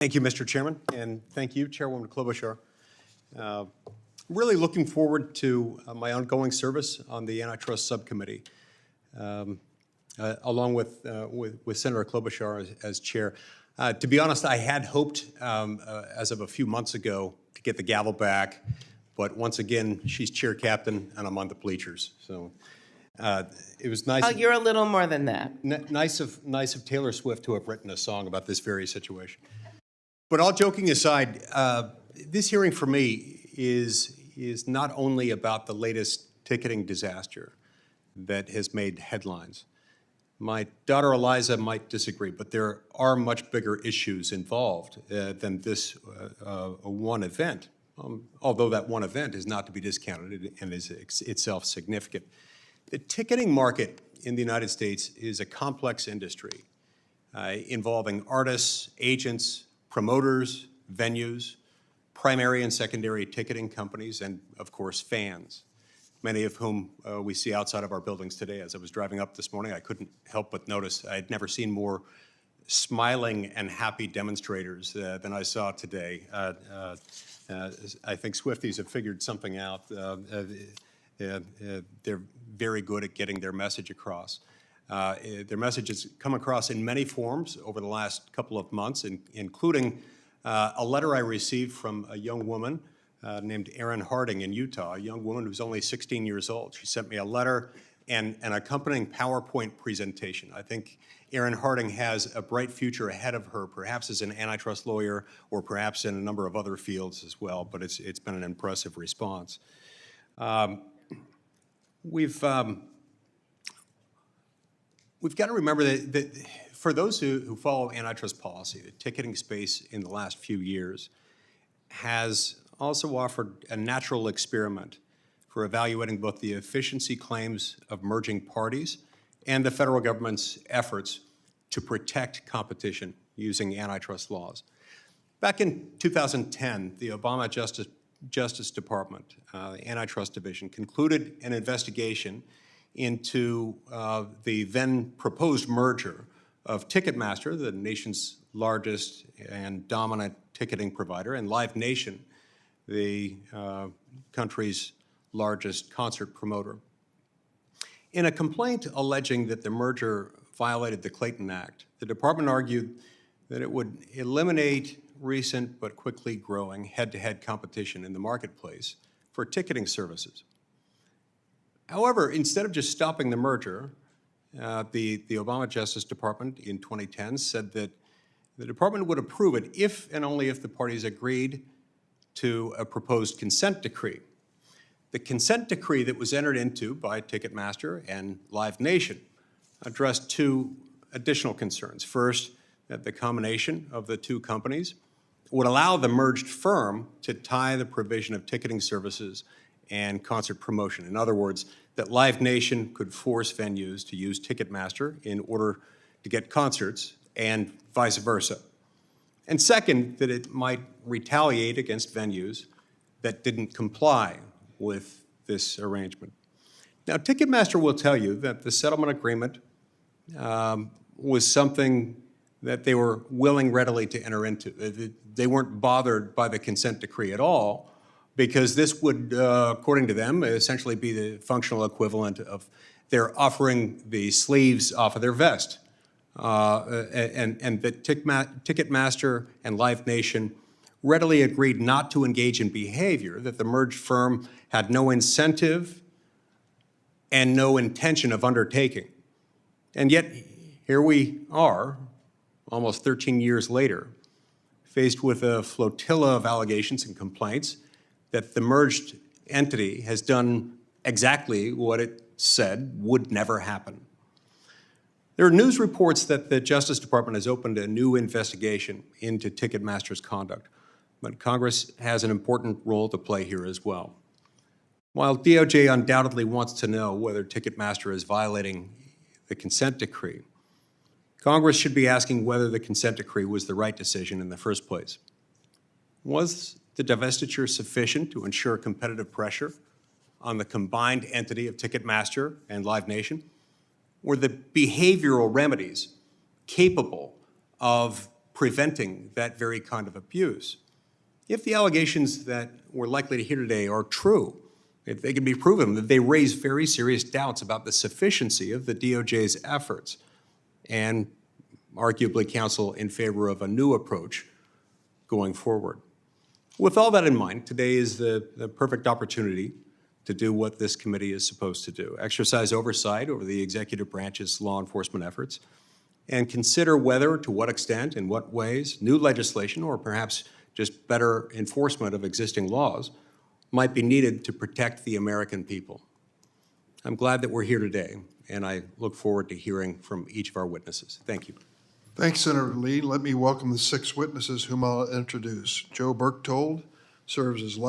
Thank you, Mr. Chairman, and thank you, Chairwoman Klobuchar. I'm really looking forward to my ongoing service on the Antitrust Subcommittee, along with Senator Klobuchar as chair. To be honest, I had hoped, as of a few months ago, to get the gavel back, but once again, she's chair captain, and I'm on the bleachers. So it was nice. Oh, you're a little more than that. Nice of Taylor Swift to have written a song about this very situation. But all joking aside, this hearing for me is not only about the latest ticketing disaster that has made headlines. My daughter Eliza might disagree, but there are much bigger issues involved than this one event, although that one event is not to be discounted and is itself significant. The ticketing market in the United States is a complex industry involving artists, agents, promoters, venues, primary and secondary ticketing companies, and of course fans, many of whom we see outside of our buildings today. As I was driving up this morning, I couldn't help but notice I had never seen more smiling and happy demonstrators than I saw today. I think Swifties have figured something out. They're very good at getting their message across. Their message has come across in many forms over the last couple of months, including a letter I received from a young woman named Erin Harding in Utah, a young woman who's only 16 years old. She sent me a letter and an accompanying PowerPoint presentation. I think Erin Harding has a bright future ahead of her, perhaps as an antitrust lawyer or perhaps in a number of other fields as well, but it's been an impressive response. We've got to remember that for those who follow antitrust policy, the ticketing space in the last few years has also offered a natural experiment for evaluating both the efficiency claims of merging parties and the federal government's efforts to protect competition using antitrust laws. Back in 2010, the Obama Justice Department, Antitrust Division, concluded an investigation into the then proposed merger of Ticketmaster, the nation's largest and dominant ticketing provider, and Live Nation, the country's largest concert promoter. In a complaint alleging that the merger violated the Clayton Act, the department argued that it would eliminate recent but quickly growing head-to-head competition in the marketplace for ticketing services. However, instead of just stopping the merger, the Obama Justice Department in 2010 said that the department would approve it if and only if the parties agreed to a proposed consent decree. The consent decree that was entered into by Ticketmaster and Live Nation addressed two additional concerns. First, that the combination of the two companies would allow the merged firm to tie the provision of ticketing services and concert promotion. In other words, that Live Nation could force venues to use Ticketmaster in order to get concerts and vice versa. And second, that it might retaliate against venues that didn't comply with this arrangement. Now, Ticketmaster will tell you that the settlement agreement was something that they were willing readily to enter into. They weren't bothered by the consent decree at all, because this would, according to them, essentially be the functional equivalent of their offering the sleeves off of their vest. And that Ticketmaster and Live Nation readily agreed not to engage in behavior that the merged firm had no incentive and no intention of undertaking. And yet, here we are, almost 13 years later, faced with a flotilla of allegations and complaints that the merged entity has done exactly what it said would never happen. There are news reports that the Justice Department has opened a new investigation into Ticketmaster's conduct, but Congress has an important role to play here as well. While DOJ undoubtedly wants to know whether Ticketmaster is violating the consent decree, Congress should be asking whether the consent decree was the right decision in the first place. Was the divestiture sufficient to ensure competitive pressure on the combined entity of Ticketmaster and Live Nation? Were the behavioral remedies capable of preventing that very kind of abuse. If the allegations that we're likely to hear today are true, if they can be proven, that they raise very serious doubts about the sufficiency of the DOJ's efforts and arguably counsel in favor of a new approach going forward. With all that in mind, today is the perfect opportunity to do what this committee is supposed to do: exercise oversight over the executive branch's law enforcement efforts, and consider whether, to what extent, in what ways, new legislation or perhaps just better enforcement of existing laws might be needed to protect the American people. I'm glad that we're here today, and I look forward to hearing from each of our witnesses. Thank you. Thanks, Senator Lee. Let me welcome the 6 witnesses whom I'll introduce. Joe Berchtold serves as